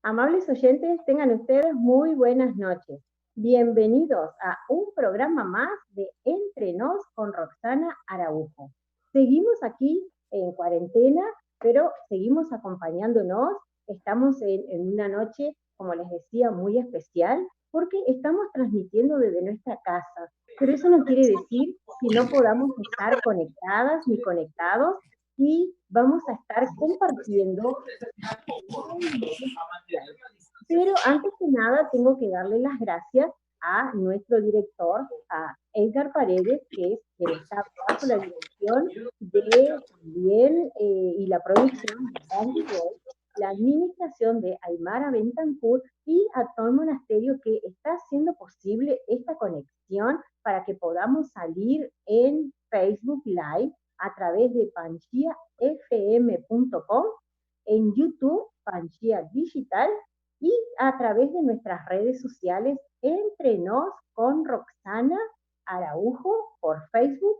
Amables oyentes, tengan ustedes muy buenas noches. Bienvenidos a un programa más de Entre Nos con Roxana Araujo. Seguimos aquí en cuarentena, pero seguimos acompañándonos. Estamos en una noche, como les decía, muy especial, porque estamos transmitiendo desde nuestra casa. Pero eso no quiere decir que no podamos estar conectadas ni conectados y vamos a estar compartiendo muy especial. Pero antes que nada tengo que darle las gracias a nuestro director, a Edgar Paredes, que es quien está bajo la dirección de también y la producción de Andy Boy, la administración de Aymara Bentancur y a todo el monasterio que está haciendo posible esta conexión para que podamos salir en Facebook Live a través de pangiafm.com, en YouTube, Pangea Digital, y a través de nuestras redes sociales, Entre Nos con Roxana Araujo por Facebook,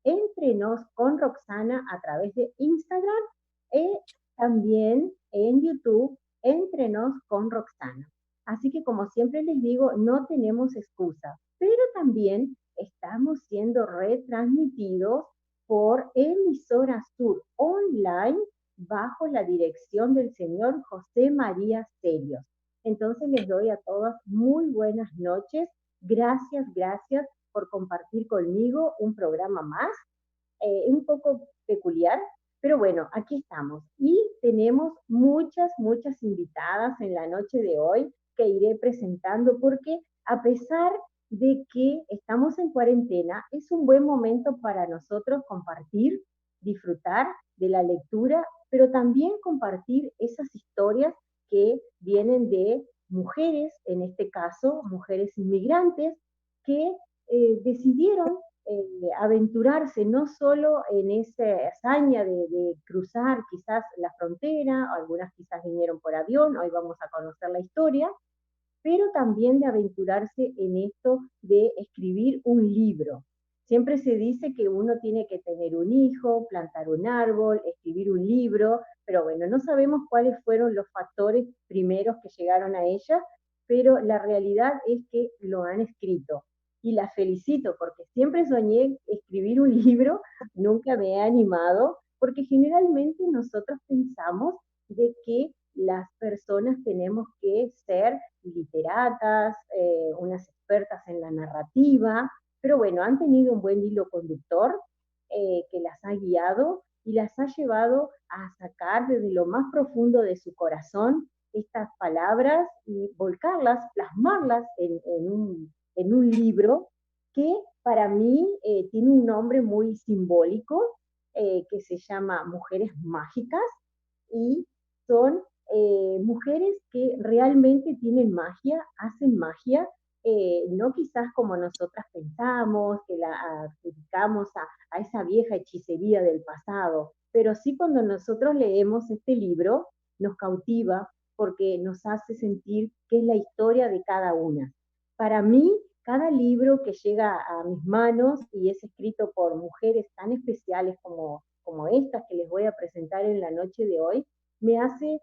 Entre Nos con Roxana a través de Instagram y también en YouTube, Entre Nos con Roxana. Así que como siempre les digo, no tenemos excusa, pero también estamos siendo retransmitidos por Emisora Sur Online bajo la dirección del señor José María Celios. Entonces les doy a todas muy buenas noches. Gracias, gracias por compartir conmigo un programa más, un poco peculiar, pero bueno, aquí estamos. Y tenemos muchas invitadas en la noche de hoy que iré presentando porque a pesar de que estamos en cuarentena, es un buen momento para nosotros compartir, disfrutar de la lectura, pero también compartir esas historias que vienen de mujeres, en este caso, mujeres inmigrantes, que decidieron aventurarse no solo en esa hazaña de cruzar quizás la frontera, algunas quizás vinieron por avión, hoy vamos a conocer la historia, pero también de aventurarse en esto de escribir un libro. Siempre se dice que uno tiene que tener un hijo, plantar un árbol, escribir un libro, pero bueno, no sabemos cuáles fueron los factores primeros que llegaron a ella, pero la realidad es que lo han escrito. Y la felicito porque siempre soñé escribir un libro, nunca me he animado, porque generalmente nosotros pensamos de que las personas tenemos que ser literatas, unas expertas en la narrativa, pero bueno, han tenido un buen hilo conductor que las ha guiado y las ha llevado a sacar desde lo más profundo de su corazón estas palabras y volcarlas, plasmarlas en un libro que para mí tiene un nombre muy simbólico que se llama Mujeres Mágicas y son mujeres que realmente tienen magia, hacen magia, no quizás como nosotras pensamos, que la adjudicamos a esa vieja hechicería del pasado, pero sí cuando nosotros leemos este libro nos cautiva porque nos hace sentir que es la historia de cada una. Para mí, cada libro que llega a mis manos y es escrito por mujeres tan especiales como estas que les voy a presentar en la noche de hoy, me hace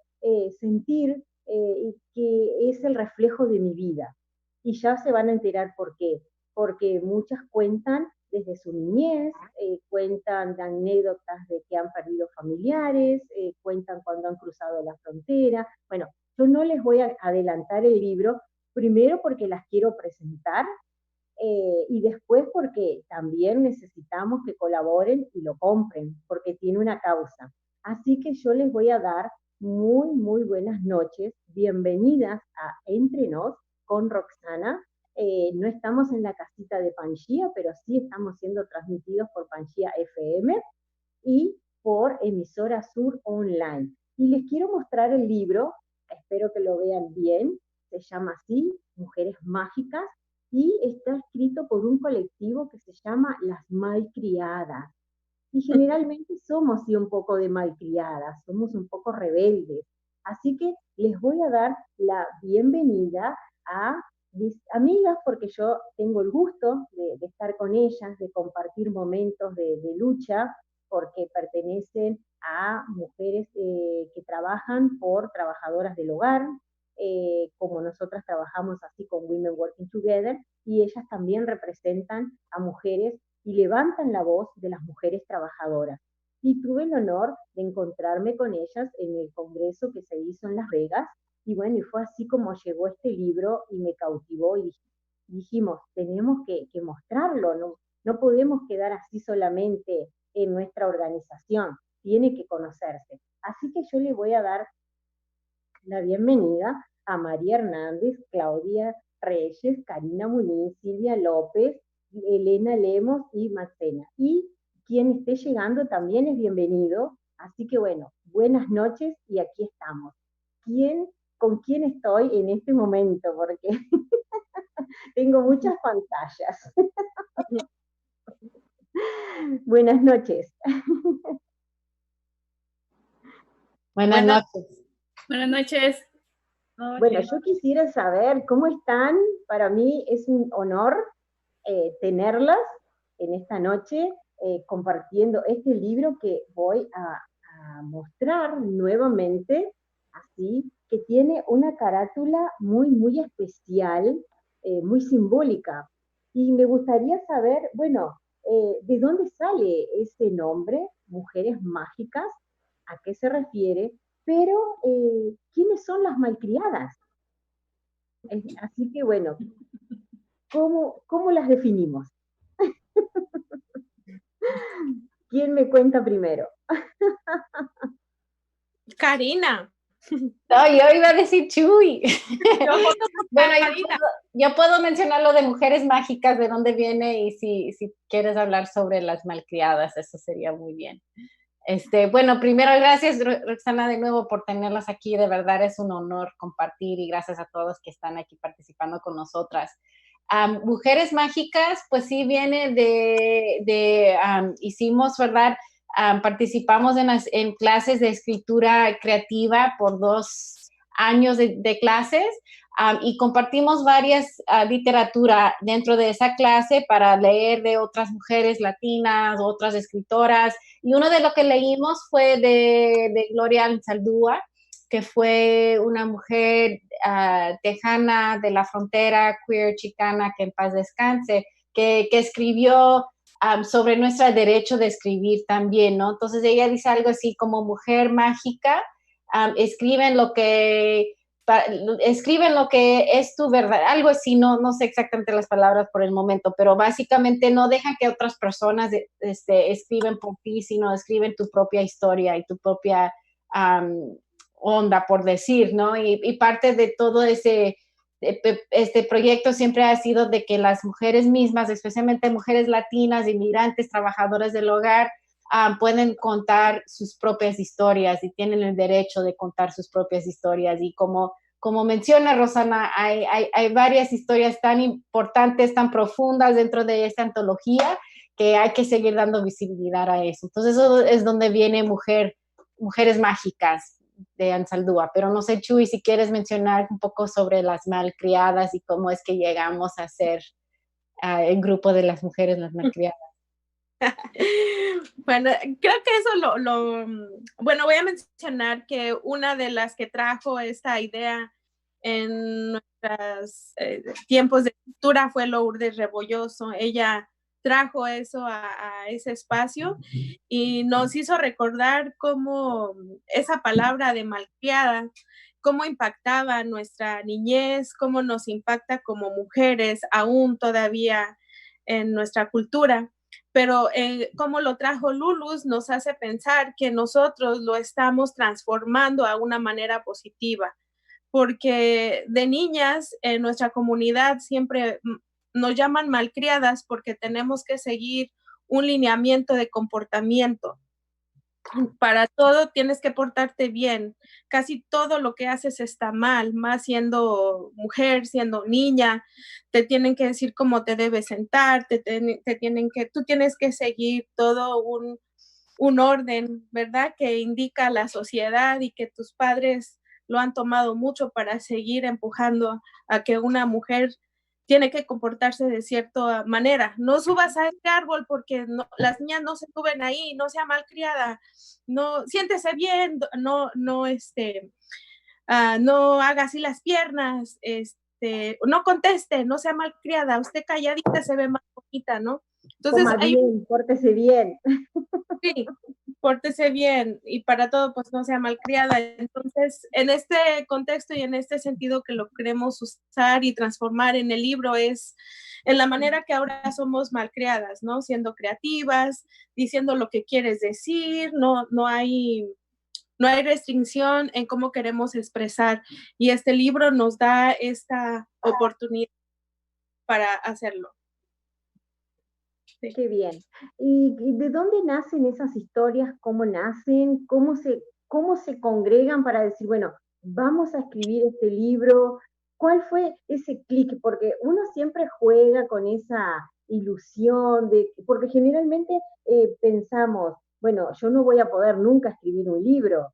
sentir que es el reflejo de mi vida. Y ya se van a enterar por qué. Porque muchas cuentan desde su niñez, cuentan anécdotas de que han perdido familiares, cuentan cuando han cruzado la frontera. Bueno, yo no les voy a adelantar el libro, primero porque las quiero presentar y después porque también necesitamos que colaboren y lo compren, porque tiene una causa. Así que yo les voy a dar muy buenas noches, bienvenidas a Entre Nos con Roxana. No estamos en la casita de Pangea, pero sí estamos siendo transmitidos por Pangea FM y por Emisora Sur Online. Y les quiero mostrar el libro, espero que lo vean bien, se llama así, Mujeres Mágicas, y está escrito por un colectivo que se llama Las Malcriadas. Y generalmente somos sí un poco de malcriadas, somos un poco rebeldes. Así que les voy a dar la bienvenida a mis amigas, porque yo tengo el gusto de estar con ellas, de compartir momentos de lucha, porque pertenecen a mujeres que trabajan por trabajadoras del hogar, como nosotras trabajamos así con Women Working Together, y ellas también representan a mujeres y levantan la voz de las mujeres trabajadoras. Y tuve el honor de encontrarme con ellas en el congreso que se hizo en Las Vegas, y bueno, y fue así como llegó este libro y me cautivó y dijimos, tenemos que mostrarlo, no podemos quedar así solamente en nuestra organización, tiene que conocerse. Así que yo le voy a dar la bienvenida a María Hernández, Claudia Reyes, Karina Muniz, Silvia López, Elena Lemos y Maxena. Y quien esté llegando también es bienvenido. Así que bueno, buenas noches y aquí estamos. ¿Con quién estoy en este momento? Porque tengo muchas pantallas. Buenas noches. Buenas noches. Buenas noches. Bueno, yo quisiera saber cómo están. Para mí es un honor tenerlas en esta noche compartiendo este libro que voy a mostrar nuevamente, así, que tiene una carátula muy, muy especial, muy simbólica. Y me gustaría saber, bueno, ¿de dónde sale ese nombre, Mujeres Mágicas? ¿A qué se refiere? Pero, ¿quiénes son las malcriadas? Así que, bueno, ¿cómo las definimos? ¿Quién me cuenta primero? Karina. No, yo iba a decir Chuy. Bueno, yo puedo mencionar lo de Mujeres Mágicas, de dónde viene, y si quieres hablar sobre las malcriadas, eso sería muy bien. Bueno, primero, gracias, Roxana, de nuevo por tenerlas aquí. De verdad es un honor compartir, y gracias a todos que están aquí participando con nosotras. Mujeres Mágicas, pues sí viene hicimos, ¿verdad? Participamos en clases de escritura creativa por 2 años de clases, y compartimos varias literatura dentro de esa clase para leer de otras mujeres latinas, otras escritoras, y uno de lo que leímos fue de Gloria Anzaldúa, que fue una mujer tejana de la frontera, queer, chicana, que en paz descanse, que escribió sobre nuestro derecho de escribir también, ¿no? Entonces ella dice algo así como: mujer mágica, escriben lo que es tu verdad, algo así, no sé exactamente las palabras por el momento, pero básicamente no dejan que otras personas escriben por ti, sino escriben tu propia historia y tu propia onda, por decir, ¿no? Y parte de todo este proyecto siempre ha sido de que las mujeres mismas, especialmente mujeres latinas, inmigrantes, trabajadoras del hogar, pueden contar sus propias historias y tienen el derecho de contar sus propias historias. Y como menciona Rosana, hay varias historias tan importantes, tan profundas dentro de esta antología, que hay que seguir dando visibilidad a eso. Entonces eso es donde viene Mujeres Mágicas de Anzaldúa. Pero no sé, Chuy, si quieres mencionar un poco sobre las malcriadas y cómo es que llegamos a ser el grupo de las mujeres las malcriadas. Bueno, creo que eso bueno, voy a mencionar que una de las que trajo esta idea en nuestros tiempos de escritura fue Lourdes Rebolloso. Ella trajo eso a ese espacio y nos hizo recordar cómo esa palabra de malcriada, cómo impactaba nuestra niñez, cómo nos impacta como mujeres aún todavía en nuestra cultura. Pero como lo trajo Lulus, nos hace pensar que nosotros lo estamos transformando a una manera positiva, porque de niñas en nuestra comunidad siempre nos llaman malcriadas porque tenemos que seguir un lineamiento de comportamiento. Para todo tienes que portarte bien. Casi todo lo que haces está mal, más siendo mujer, siendo niña. Te tienen que decir cómo te debes sentar, tú tienes que seguir todo un orden, ¿verdad? Que indica la sociedad y que tus padres lo han tomado mucho para seguir empujando a que una mujer tiene que comportarse de cierta manera. No subas a este árbol porque las niñas no se suben ahí, no sea malcriada, no, siéntese bien, no haga así las piernas, no conteste, no sea malcriada, usted calladita se ve más bonita, ¿no? Entonces, Coma bien, pórtese bien. Sí, pórtese bien y para todo, pues no sea malcriada. Entonces, en este contexto y en este sentido que lo queremos usar y transformar en el libro es en la manera que ahora somos malcriadas, ¿no? Siendo creativas, diciendo lo que quieres decir, no hay restricción en cómo queremos expresar. Y este libro nos da esta oportunidad para hacerlo. Sí. Qué bien. ¿Y de dónde nacen esas historias? ¿Cómo nacen? ¿Cómo se congregan para decir, bueno, vamos a escribir este libro? ¿Cuál fue ese clic? Porque uno siempre juega con esa ilusión porque generalmente pensamos, bueno, yo no voy a poder nunca escribir un libro,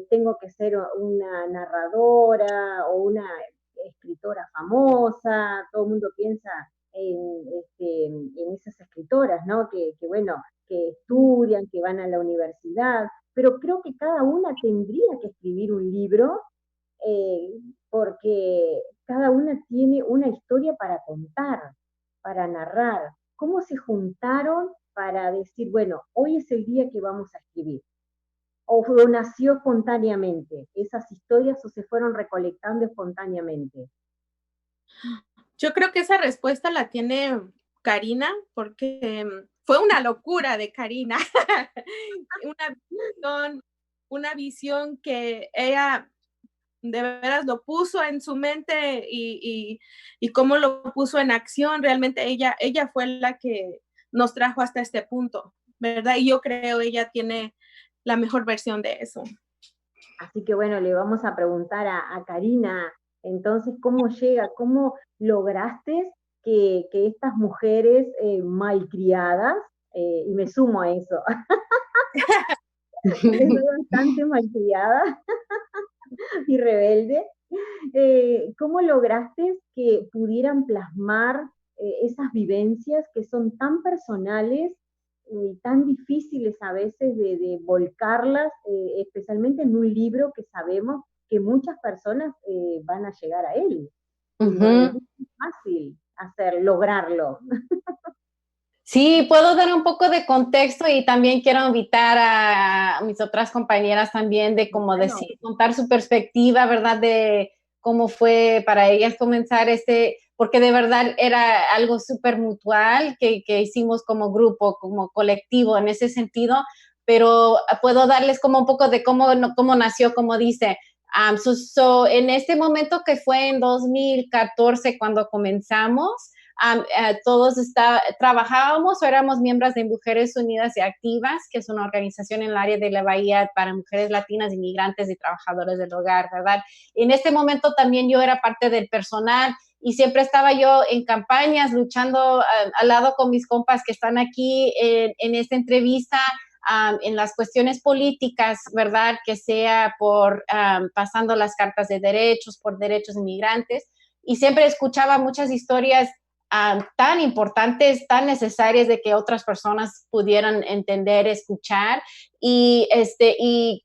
tengo que ser una narradora o una escritora famosa, todo el mundo piensa en esas escritoras, ¿no? Bueno, que estudian, que van a la universidad, pero creo que cada una tendría que escribir un libro porque cada una tiene una historia para contar, para narrar. ¿Cómo se juntaron para decir, bueno, hoy es el día que vamos a escribir? ¿O nació espontáneamente? ¿Esas historias o se fueron recolectando espontáneamente? Yo creo que esa respuesta la tiene Karina, porque fue una locura de Karina. una visión que ella de veras lo puso en su mente y cómo lo puso en acción. Realmente ella fue la que nos trajo hasta este punto, ¿verdad? Y yo creo ella tiene la mejor versión de eso. Así que bueno, le vamos a preguntar a Karina, entonces, ¿cómo llega? ¿Cómo lograste que estas mujeres malcriadas, y me sumo a eso, es bastante malcriada y rebelde, ¿cómo lograste que pudieran plasmar esas vivencias que son tan personales y tan difíciles a veces de volcarlas, especialmente en un libro que sabemos que muchas personas van a llegar a él? No es fácil lograrlo. Sí, puedo dar un poco de contexto y también quiero invitar a mis otras compañeras también de como decir, contar su perspectiva, ¿verdad? De cómo fue para ellas comenzar porque de verdad era algo súper mutual que hicimos como grupo, como colectivo en ese sentido, pero puedo darles como un poco de cómo nació, como dice. En este momento que fue en 2014 cuando comenzamos, todos trabajábamos o éramos miembros de Mujeres Unidas y Activas, que es una organización en el área de la Bahía para mujeres latinas, inmigrantes y trabajadores del hogar, ¿verdad? En este momento también yo era parte del personal y siempre estaba yo en campañas luchando al lado con mis compas que están aquí en esta entrevista, en las cuestiones políticas, ¿verdad? Que sea por pasando las cartas de derechos, por derechos inmigrantes, y siempre escuchaba muchas historias tan importantes, tan necesarias de que otras personas pudieran entender, escuchar. Y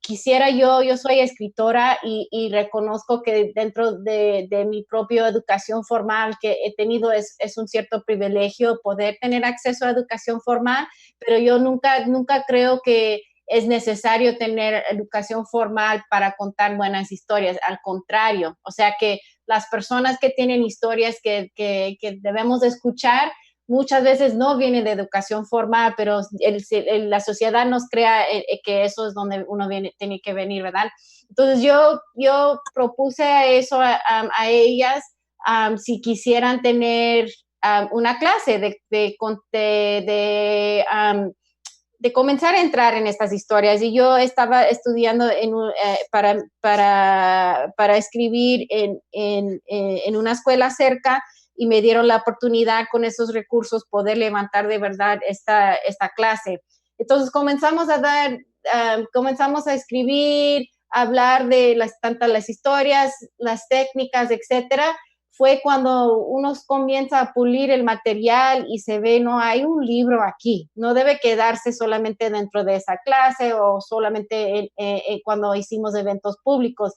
quisiera yo soy escritora y reconozco que dentro de mi propia educación formal que he tenido es un cierto privilegio poder tener acceso a educación formal, pero yo nunca creo que es necesario tener educación formal para contar buenas historias, al contrario, o sea que las personas que tienen historias que debemos de escuchar muchas veces no vienen de educación formal, pero la sociedad nos crea que eso es donde uno tiene que venir, ¿verdad? Entonces yo propuse eso a ellas, si quisieran tener una clase de comenzar a entrar en estas historias. Y yo estaba estudiando para escribir en una escuela cerca y me dieron la oportunidad con esos recursos poder levantar de verdad esta clase. Entonces comenzamos a escribir, a hablar de tanto las historias, las técnicas, etcétera. Fue cuando uno comienza a pulir el material y se ve, no hay un libro aquí, no debe quedarse solamente dentro de esa clase o solamente cuando hicimos eventos públicos.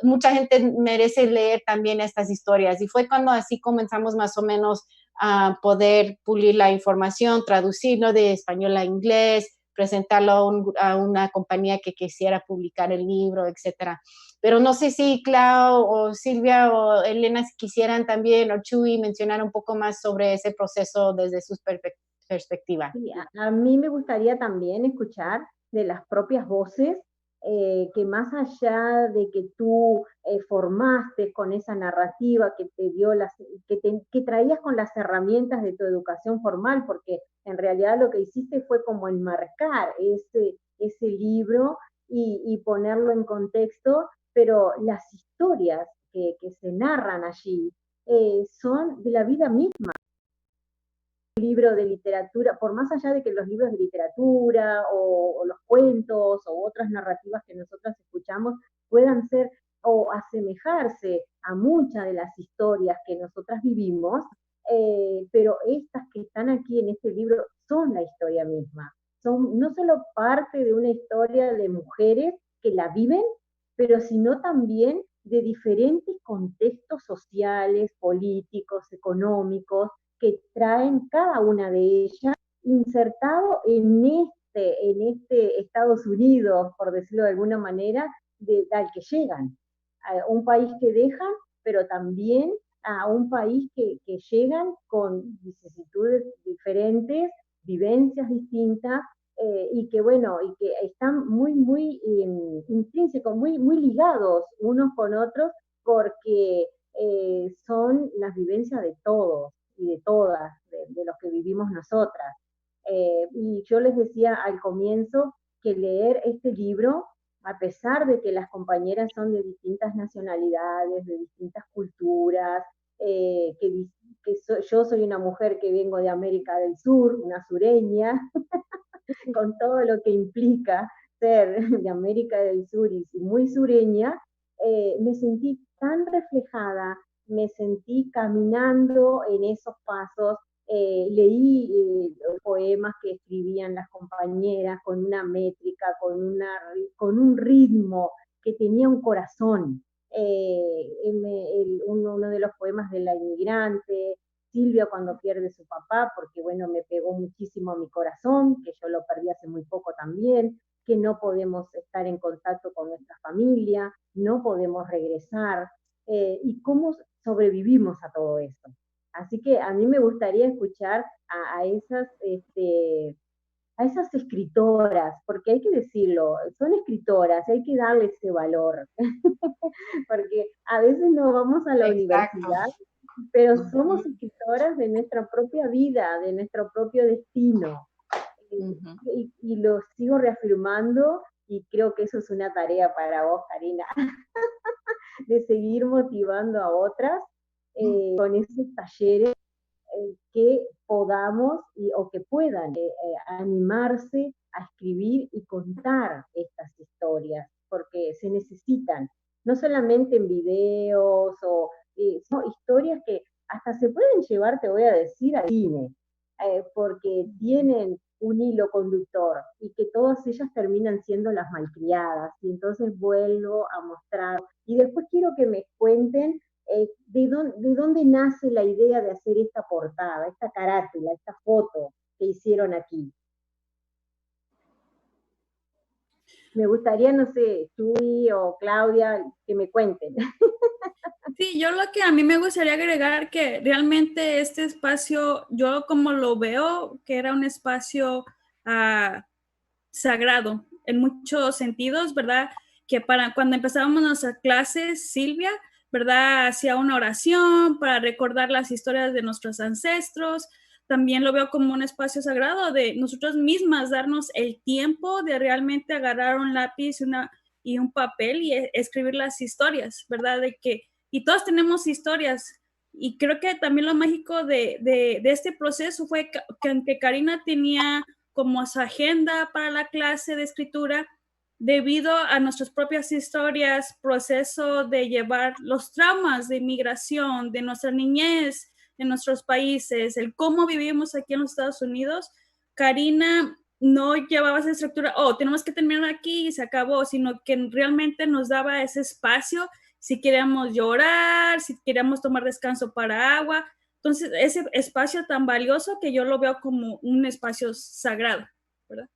mucha gente merece leer también estas historias. Y fue cuando así comenzamos más o menos a poder pulir la información, traducirlo de español a inglés, presentarlo a una compañía que quisiera publicar el libro, etcétera. Pero no sé si Clau o Silvia o Elena quisieran también, o Chuy, mencionar un poco más sobre ese proceso desde su perspectiva. Sí, a mí me gustaría también escuchar de las propias voces que más allá de que tú formaste con esa narrativa que te dio que traías con las herramientas de tu educación formal, porque en realidad lo que hiciste fue como enmarcar ese libro y ponerlo en contexto, pero las historias que se narran allí son de la vida misma. Libro de literatura, por más allá de que los libros de literatura o los cuentos o otras narrativas que nosotros escuchamos puedan ser o asemejarse a muchas de las historias que nosotras vivimos, pero estas que están aquí en este libro son la historia misma. Son no solo parte de una historia de mujeres que la viven, pero sino también de diferentes contextos sociales, políticos, económicos, que traen cada una de ellas insertado en este Estados Unidos, por decirlo de alguna manera, al que llegan. A un país que dejan, pero también a un país que llegan con vicisitudes diferentes, vivencias distintas, y que bueno, y que están muy intrínsecos, muy ligados unos con otros, porque son las vivencias de todos y de todas, de los que vivimos nosotras. Y yo les decía al comienzo que leer este libro, a pesar de que las compañeras son de distintas nacionalidades, de distintas culturas, yo soy una mujer que vengo de América del Sur, una sureña, con todo lo que implica ser de América del Sur y muy sureña, me sentí tan reflejada, me sentí caminando en esos pasos, leí poemas que escribían las compañeras con una métrica, con un ritmo que tenía un corazón. Uno de los poemas de la inmigrante, Silvia cuando pierde su papá, porque bueno, me pegó muchísimo a mi corazón, que yo lo perdí hace muy poco también, que no podemos estar en contacto con nuestra familia, no podemos regresar, y cómo sobrevivimos a todo esto. Así que a mí me gustaría escuchar a esas escritoras, porque hay que decirlo, son escritoras, hay que darle ese valor, porque a veces no vamos a la universidad, pero somos escritoras de nuestra propia vida, de nuestro propio destino. Y lo sigo reafirmando y creo que eso es una tarea para vos, Karina, de seguir motivando a otras con esos talleres que podamos o que puedan animarse a escribir y contar estas historias, porque se necesitan, no solamente en videos, son historias que hasta se pueden llevar, te voy a decir, al cine, porque tienen un hilo conductor y que todas ellas terminan siendo las malcriadas, y entonces vuelvo a mostrar, y después quiero que me cuenten ¿de dónde nace la idea de hacer esta portada, esta carátula, esta foto que hicieron aquí? Me gustaría, no sé, Chuy o Claudia, que me cuenten. Sí, yo lo que a mí me gustaría agregar que realmente este espacio, yo como lo veo, que era un espacio sagrado en muchos sentidos, ¿verdad? Que para cuando empezábamos nuestras clases, Silvia, ¿verdad? Hacía una oración para recordar las historias de nuestros ancestros. También lo veo como un espacio sagrado de nosotros mismas darnos el tiempo de realmente agarrar un lápiz y un papel y escribir las historias, ¿verdad? Y todos tenemos historias. Y creo que también lo mágico de este proceso fue que Karina tenía como su agenda para la clase de escritura, debido a nuestras propias historias, proceso de llevar los traumas de inmigración, de nuestra niñez, de nuestros países, el cómo vivimos aquí en los Estados Unidos. Karina no llevaba esa estructura, oh, tenemos que terminar aquí y se acabó, sino que realmente nos daba ese espacio si queríamos llorar, si queríamos tomar descanso para agua. Entonces, ese espacio tan valioso que yo lo veo como un espacio sagrado, ¿verdad?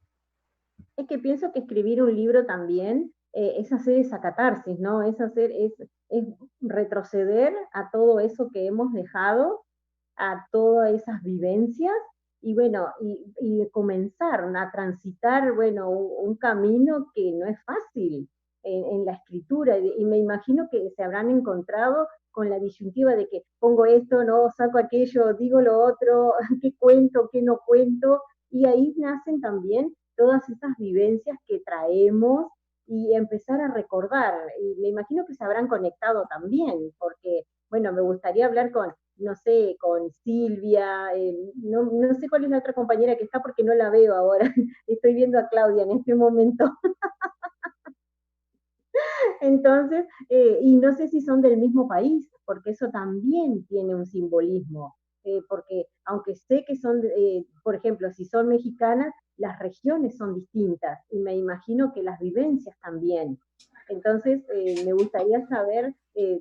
Es que pienso que escribir un libro también es hacer esa catarsis, ¿no? Es retroceder a todo eso que hemos dejado, a todas esas vivencias, y bueno, y comenzar a transitar, bueno, un camino que no es fácil en la escritura, y me imagino que se habrán encontrado con la disyuntiva de que pongo esto, no, saco aquello, digo lo otro, qué cuento, qué no cuento, y ahí nacen también todas esas vivencias que traemos y empezar a recordar. Y me imagino que se habrán conectado también, porque, bueno, me gustaría hablar con, no sé, con Silvia, no sé cuál es la otra compañera que está porque no la veo ahora, estoy viendo a Claudia en este momento. Entonces, y no sé si son del mismo país, porque eso también tiene un simbolismo, porque aunque sé que son, por ejemplo, si son mexicanas, las regiones son distintas y me imagino que las vivencias también. Entonces, me gustaría saber,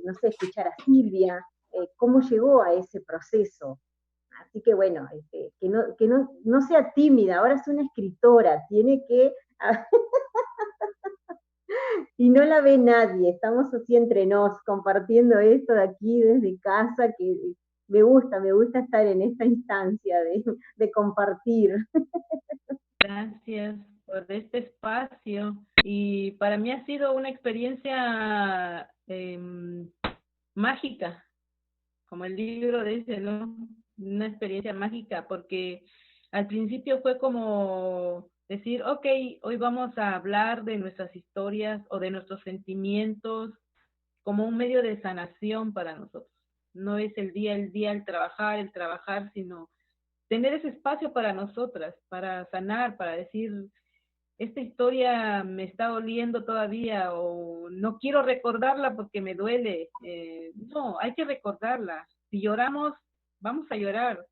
no sé, escuchar a Silvia, cómo llegó a ese proceso. Así que bueno, no sea tímida, ahora es una escritora, tiene que y no la ve nadie, estamos así entre nos, compartiendo esto de aquí desde casa, que me gusta estar en esta instancia de compartir. Gracias por este espacio y para mí ha sido una experiencia mágica, como el libro dice, ¿no? Una experiencia mágica porque al principio fue como decir, ok, hoy vamos a hablar de nuestras historias o de nuestros sentimientos como un medio de sanación para nosotros. No es el día el trabajar, sino tener ese espacio para nosotras, para sanar, para decir, esta historia me está doliendo todavía o no quiero recordarla porque me duele. No, hay que recordarla. Si lloramos, vamos a llorar.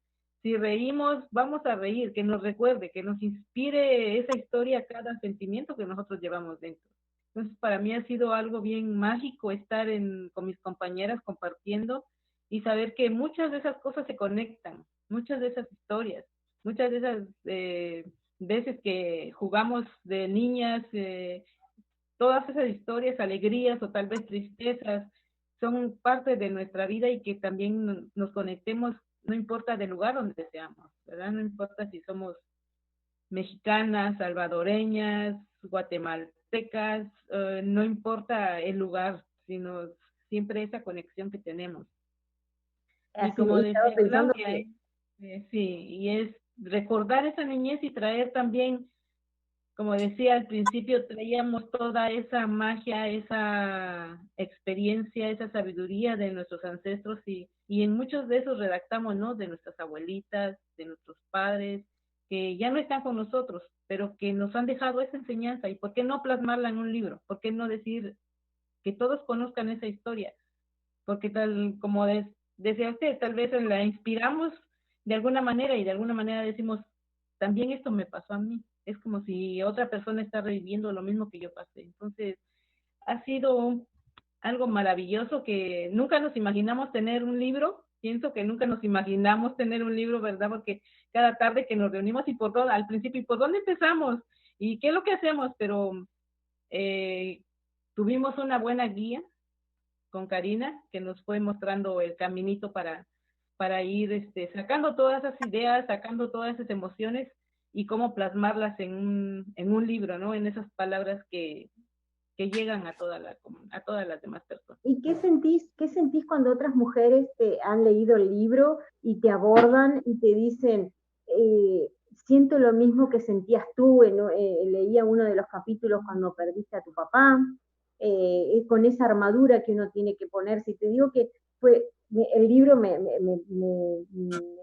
Si reímos, vamos a reír, que nos recuerde, que nos inspire esa historia, cada sentimiento que nosotros llevamos dentro. Entonces, para mí ha sido algo bien mágico estar con mis compañeras compartiendo y saber que muchas de esas cosas se conectan, muchas de esas historias, muchas de esas veces que jugamos de niñas, todas esas historias, alegrías o tal vez tristezas, son parte de nuestra vida y que también nos conectemos, no importa del lugar donde seamos, ¿verdad? No importa si somos mexicanas, salvadoreñas, guatemaltecas, no importa el lugar, sino siempre esa conexión que tenemos. Así, y como decía Claudia, que... sí, y es recordar esa niñez y traer también, como decía al principio, traíamos toda esa magia, esa experiencia, esa sabiduría de nuestros ancestros y en muchos de esos redactamos, ¿no? De nuestras abuelitas, de nuestros padres, que ya no están con nosotros, pero que nos han dejado esa enseñanza. ¿Y por qué no plasmarla en un libro? ¿Por qué no decir que todos conozcan esa historia? Porque tal como decía usted, tal vez la inspiramos de alguna manera y de alguna manera decimos, también esto me pasó a mí. Es como si otra persona está reviviendo lo mismo que yo pasé. Entonces, ha sido algo maravilloso que nunca nos imaginamos tener un libro. Pienso que nunca nos imaginamos tener un libro, ¿verdad? Porque cada tarde que nos reunimos y por todo, al principio, ¿y por dónde empezamos? ¿Y qué es lo que hacemos? Pero tuvimos una buena guía con Karina, que nos fue mostrando el caminito para ir sacando todas esas ideas, sacando todas esas emociones y cómo plasmarlas en un libro, ¿no? En esas palabras que llegan a todas las demás personas. ¿Y qué sentís cuando otras mujeres te han leído el libro y te abordan y te dicen, siento lo mismo que sentías tú, leía uno de los capítulos cuando perdiste a tu papá, con esa armadura que uno tiene que ponerse? Y te digo que el libro me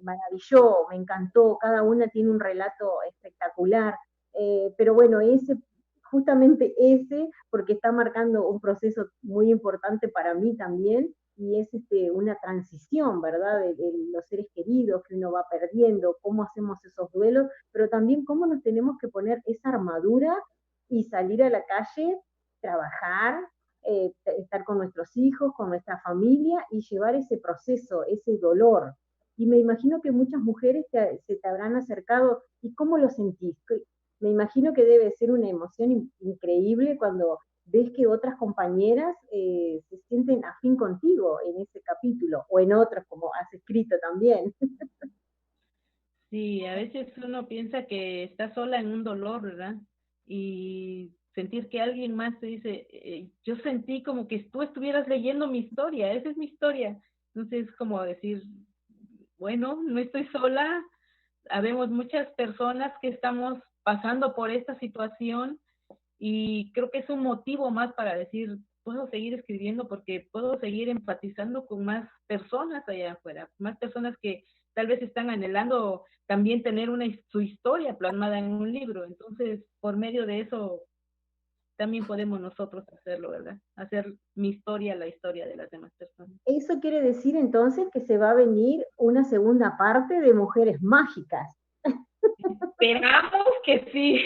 maravilló, me encantó, cada una tiene un relato espectacular, pero bueno, justamente ese, porque está marcando un proceso muy importante para mí también, y es una transición, ¿verdad? De los seres queridos que uno va perdiendo, cómo hacemos esos duelos, pero también cómo nos tenemos que poner esa armadura y salir a la calle, trabajar, estar con nuestros hijos, con nuestra familia y llevar ese proceso, ese dolor. Y me imagino que muchas mujeres se te habrán acercado. ¿Y cómo lo sentís? Me imagino que debe ser una emoción increíble cuando ves que otras compañeras se sienten afín contigo en ese capítulo o en otros, como has escrito también. Sí, a veces uno piensa que está sola en un dolor, ¿verdad? Y sentir que alguien más te dice, yo sentí como que tú estuvieras leyendo mi historia, esa es mi historia. Entonces, como decir, bueno, no estoy sola, habemos muchas personas que estamos pasando por esta situación y creo que es un motivo más para decir, puedo seguir escribiendo porque puedo seguir empatizando con más personas allá afuera, más personas que tal vez están anhelando también tener su historia plasmada en un libro. Entonces, por medio de eso, también podemos nosotros hacerlo, ¿verdad? Hacer mi historia, la historia de las demás personas. Eso quiere decir entonces que se va a venir una segunda parte de Mujeres Mágicas. Esperamos que sí.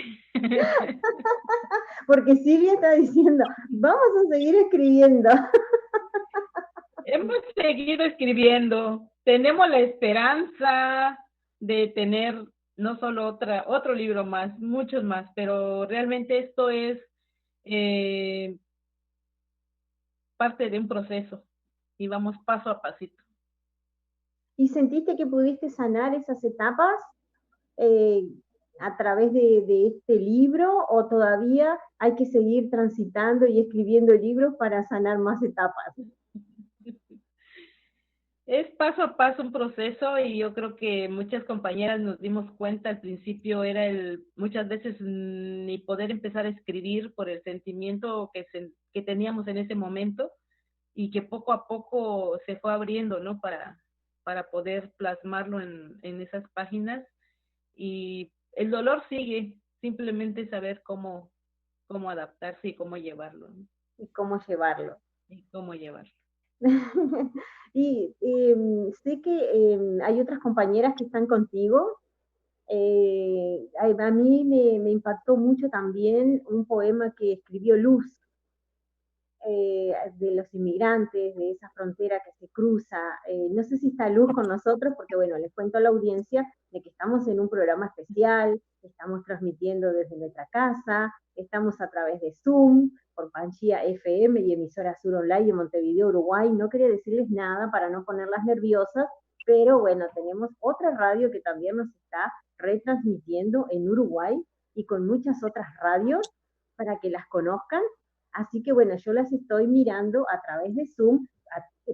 Porque Silvia está diciendo, vamos a seguir escribiendo. Hemos seguido escribiendo. Tenemos la esperanza de tener no solo otro libro más, muchos más, pero realmente esto es parte de un proceso y vamos paso a pasito. ¿Y sentiste que pudiste sanar esas etapas a través de este libro o todavía hay que seguir transitando y escribiendo libros para sanar más etapas? Es paso a paso un proceso y yo creo que muchas compañeras nos dimos cuenta al principio era muchas veces ni poder empezar a escribir por el sentimiento que teníamos en ese momento y que poco a poco se fue abriendo, ¿no? Para poder plasmarlo en esas páginas y el dolor sigue, simplemente saber cómo adaptarse y cómo llevarlo, ¿no? Y cómo llevarlo. Y cómo llevarlo. Y sé que hay otras compañeras que están contigo. A mí me impactó mucho también un poema que escribió Luz, de los inmigrantes, de esa frontera que se cruza. No sé si está Luz con nosotros, porque bueno, les cuento a la audiencia de que estamos en un programa especial, estamos transmitiendo desde nuestra casa, estamos a través de Zoom, por Panchía FM y emisora Sur Online de Montevideo, Uruguay. No quería decirles nada para no ponerlas nerviosas, pero bueno, tenemos otra radio que también nos está retransmitiendo en Uruguay y con muchas otras radios para que las conozcan. Así que bueno, yo las estoy mirando a través de Zoom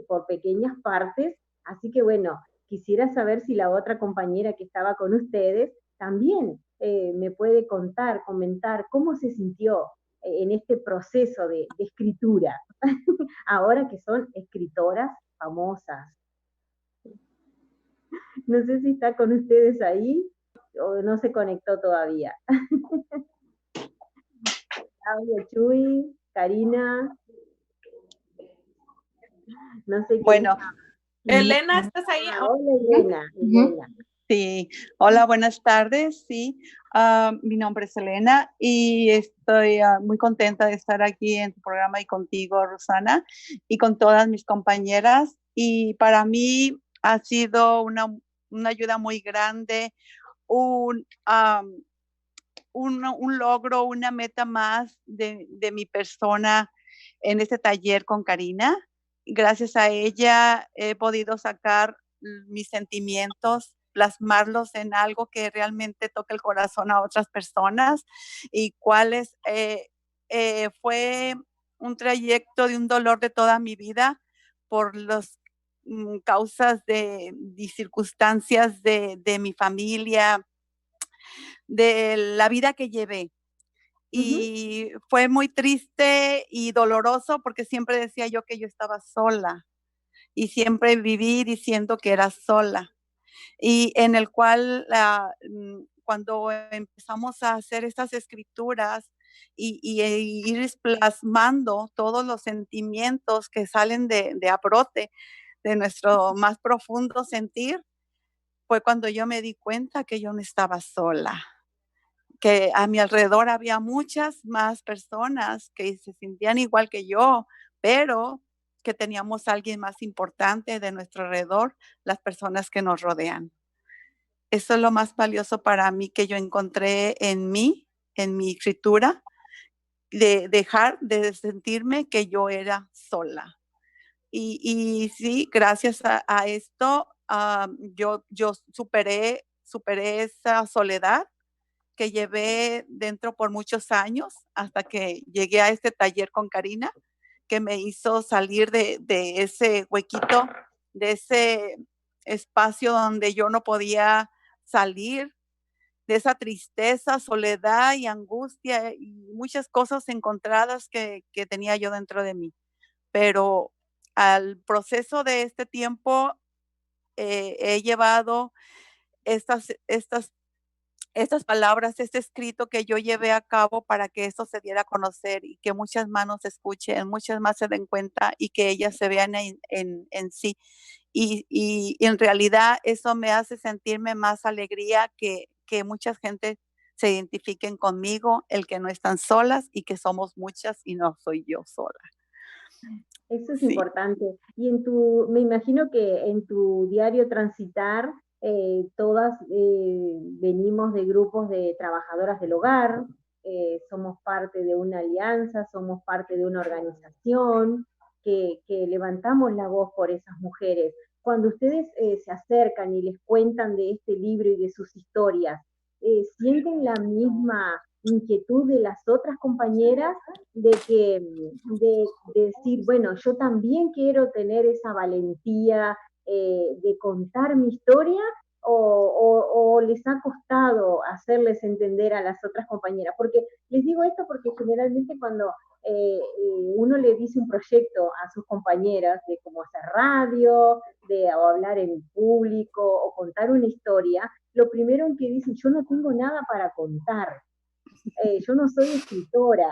por pequeñas partes. Así que bueno, quisiera saber si la otra compañera que estaba con ustedes también me puede contar, comentar cómo se sintió en este proceso de escritura, ahora que son escritoras famosas. No sé si está con ustedes ahí o no se conectó todavía. Claudia, Chuy, Karina, no sé. Bueno. Elena, ¿estás ahí? Hola, Elena. Sí, hola, buenas tardes, sí. Mi nombre es Elena y estoy muy contenta de estar aquí en tu programa y contigo, Rosana, y con todas mis compañeras. Y para mí ha sido una ayuda muy grande, un logro, una meta más de mi persona en este taller con Karina. Gracias a ella he podido sacar mis sentimientos, plasmarlos en algo que realmente toque el corazón a otras personas y cuáles fue un trayecto de un dolor de toda mi vida por las causas y circunstancias de mi familia, de la vida que llevé. Y fue muy triste y doloroso porque siempre decía yo que yo estaba sola y siempre viví diciendo que era sola. Y en el cual cuando empezamos a hacer estas escrituras, e ir plasmando todos los sentimientos que salen de a brote de nuestro más profundo sentir, fue cuando yo me di cuenta que yo no estaba sola, que a mi alrededor había muchas más personas que se sentían igual que yo, pero que teníamos a alguien más importante de nuestro alrededor, las personas que nos rodean. Eso es lo más valioso para mí que yo encontré en mí, en mi escritura, de dejar de sentirme que yo era sola. Y sí, gracias a esto, yo superé esa soledad que llevé dentro por muchos años hasta que llegué a este taller con Karina, que me hizo salir de ese huequito, de ese espacio donde yo no podía salir, de esa tristeza, soledad y angustia y muchas cosas encontradas que tenía yo dentro de mí. Pero al proceso de este tiempo, he llevado estas palabras, este escrito que yo llevé a cabo para que esto se diera a conocer y que muchas manos escuchen, muchas más se den cuenta y que ellas se vean en sí. Y en realidad eso me hace sentirme más alegría que mucha gente se identifiquen conmigo, el que no están solas y que somos muchas y no soy yo sola. Eso es Sí. importante. Y me imagino que en tu diario transitar, todas venimos de grupos de trabajadoras del hogar, somos parte de una alianza, somos parte de una organización que levantamos la voz por esas mujeres. Cuando ustedes se acercan y les cuentan de este libro y de sus historias, ¿sienten la misma inquietud de las otras compañeras de decir, bueno, yo también quiero tener esa valentía de contar mi historia, o les ha costado hacerles entender a las otras compañeras? Porque les digo esto porque generalmente cuando uno le dice un proyecto a sus compañeras de cómo hacer radio, o hablar en público, o contar una historia, lo primero en que dicen, yo no tengo nada para contar. Yo no soy escritora.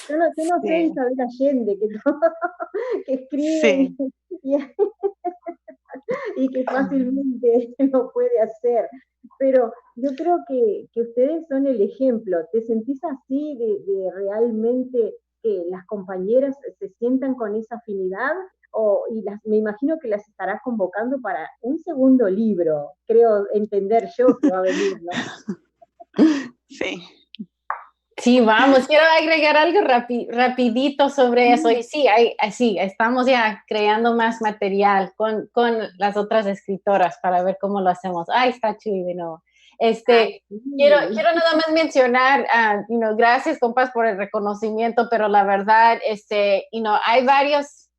Yo no Sí. soy Isabel Allende, que escribe Sí. y que fácilmente lo puede hacer. Pero yo creo que ustedes son el ejemplo. ¿Te sentís así de realmente que las compañeras se sientan con esa afinidad? Me imagino que las estarás convocando para un segundo libro, creo entender yo que va a venir, ¿no? Sí. Sí, vamos, quiero agregar algo rapidito sobre eso. Y sí, sí, estamos ya creando más material con las otras escritoras para ver cómo lo hacemos. Ay, está chido de nuevo. Quiero nada más mencionar, gracias, compas, por el reconocimiento, pero la verdad, hay varios,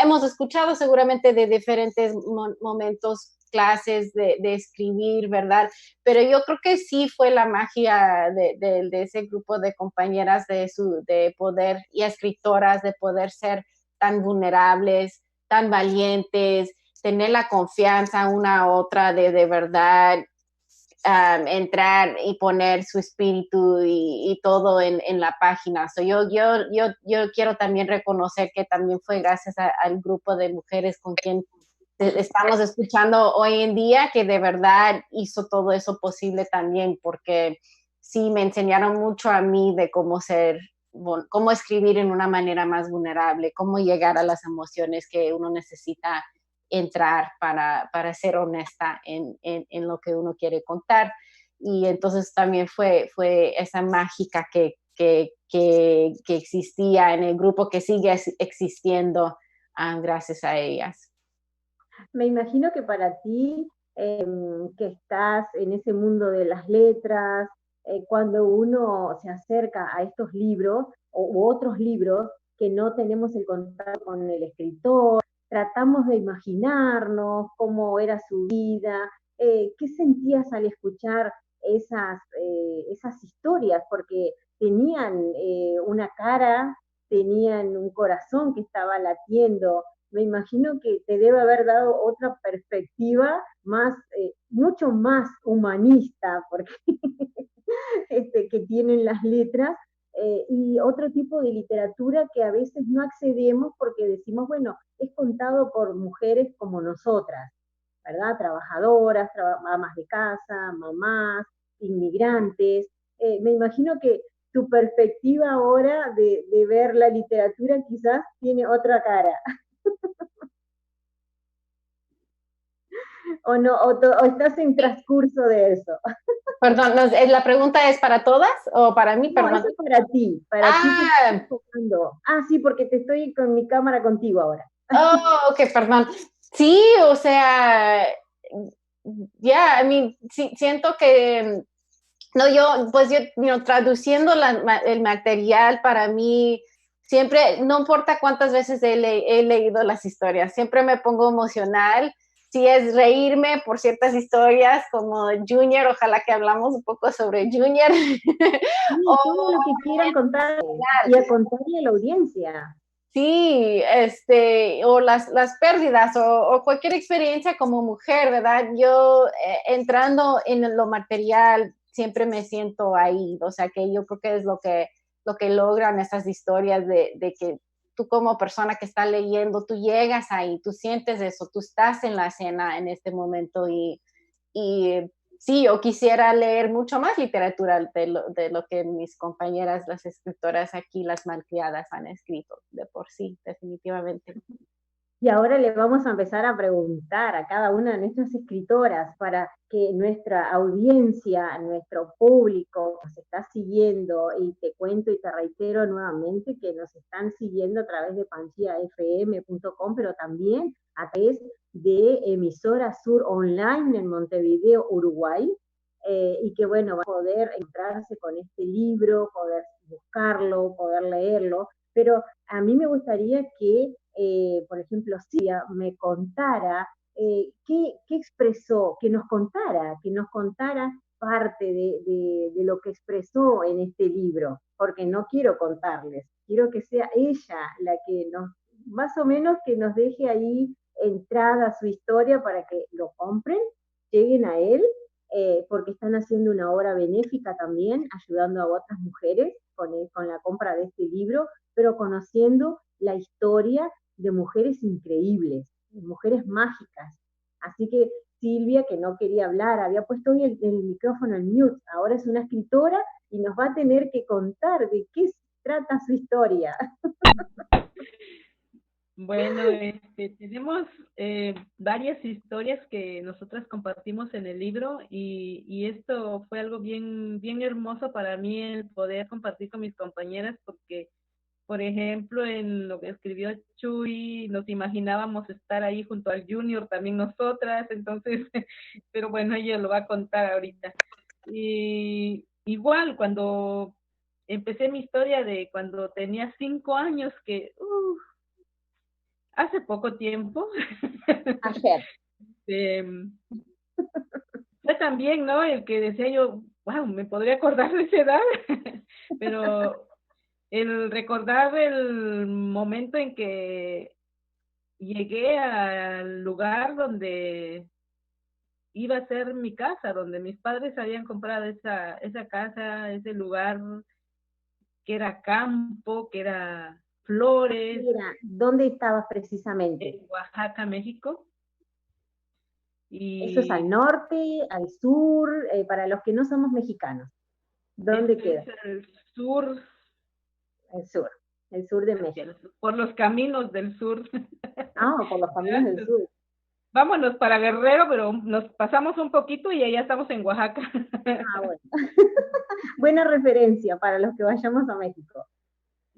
hemos escuchado seguramente de diferentes momentos, clases de escribir, ¿verdad? Pero yo creo que sí fue la magia de ese grupo de compañeras de poder, y escritoras, de poder ser tan vulnerables, tan valientes, tener la confianza una a otra de verdad entrar y poner su espíritu y todo en la página. So yo quiero también reconocer que también fue gracias al grupo de mujeres con quien estamos escuchando hoy en día, que de verdad hizo todo eso posible también, porque sí me enseñaron mucho a mí de cómo escribir en una manera más vulnerable, cómo llegar a las emociones que uno necesita entrar para ser honesta en lo que uno quiere contar. Y entonces también fue esa mágica que existía en el grupo, que sigue existiendo gracias a ellas. Me imagino que para ti, que estás en ese mundo de las letras, cuando uno se acerca a estos libros u otros libros que no tenemos el contacto con el escritor, tratamos de imaginarnos cómo era su vida, qué sentías al escuchar esas historias, porque tenían una cara, tenían un corazón que estaba latiendo. Me imagino que te debe haber dado otra perspectiva más, mucho más humanista, porque que tienen las letras, y otro tipo de literatura que a veces no accedemos porque decimos, bueno, es contado por mujeres como nosotras, ¿verdad? Trabajadoras, amas de casa, mamás, inmigrantes. Me imagino que tu perspectiva ahora de ver la literatura quizás tiene otra cara. ¿O no? ¿O estás en transcurso de eso? Perdón, ¿la pregunta es para todas o para mí? No, Perdón. eso es para ti que estás enfocando. Ah, sí, porque te estoy con mi cámara contigo ahora. Oh, ok, perdón. Sí, o sea, ya, sí, siento que, no, yo traduciendo el material para mí, siempre, no importa cuántas veces he leído las historias, siempre me pongo emocional. Si es reírme por ciertas historias como Junior, ojalá que hablamos un poco sobre Junior. Sí, todo lo que quieran contar y a contarle a la audiencia. Sí, o las pérdidas o cualquier experiencia como mujer, ¿verdad? Yo entrando en lo material siempre me siento ahí, o sea que yo creo que es lo que logran esas historias de que tú como persona que está leyendo, tú llegas ahí, tú sientes eso, tú estás en la escena en este momento y sí, yo quisiera leer mucho más literatura de lo que mis compañeras, las escritoras aquí, las malcriadas, han escrito de por sí, definitivamente. Y ahora le vamos a empezar a preguntar a cada una de nuestras escritoras para que nuestra audiencia, nuestro público nos está siguiendo, y te cuento y te reitero nuevamente que nos están siguiendo a través de pangiafm.com, pero también a través de Emisora Sur Online en Montevideo, Uruguay, y que bueno, va a poder encontrarse con este libro, poder buscarlo, poder leerlo, pero a mí me gustaría que por ejemplo, Silvia me contara qué expresó, que nos contara parte de lo que expresó en este libro, porque no quiero contarles, quiero que sea ella la que más o menos que nos deje ahí entrada su historia para que lo compren, lleguen a él, porque están haciendo una obra benéfica también, ayudando a otras mujeres con la compra de este libro, pero conociendo la historia de mujeres increíbles, mujeres mágicas. Así que Silvia, que no quería hablar, había puesto hoy el micrófono en mute, ahora es una escritora y nos va a tener que contar de qué trata su historia. Bueno, tenemos varias historias que nosotras compartimos en el libro y esto fue algo bien, bien hermoso para mí el poder compartir con mis compañeras porque, por ejemplo, en lo que escribió Chuy, nos imaginábamos estar ahí junto al Junior también nosotras, entonces, pero bueno, ella lo va a contar ahorita. Y igual, cuando empecé mi historia de cuando tenía 5 años, que hace poco tiempo. Ayer. Fue también, ¿no? El que decía yo, wow, me podría acordar de esa edad, pero el recordar el momento en que llegué al lugar donde iba a ser mi casa, donde mis padres habían comprado esa casa, ese lugar que era campo, que era flores. ¿Dónde estabas precisamente? En Oaxaca, México. Eso es al norte, al sur, para los que no somos mexicanos. ¿Dónde queda? Es el sur. El sur de México. Por los caminos del sur. Ah, por los caminos del sur. Vámonos para Guerrero, pero nos pasamos un poquito y ya estamos en Oaxaca. Ah, bueno. Buena referencia para los que vayamos a México.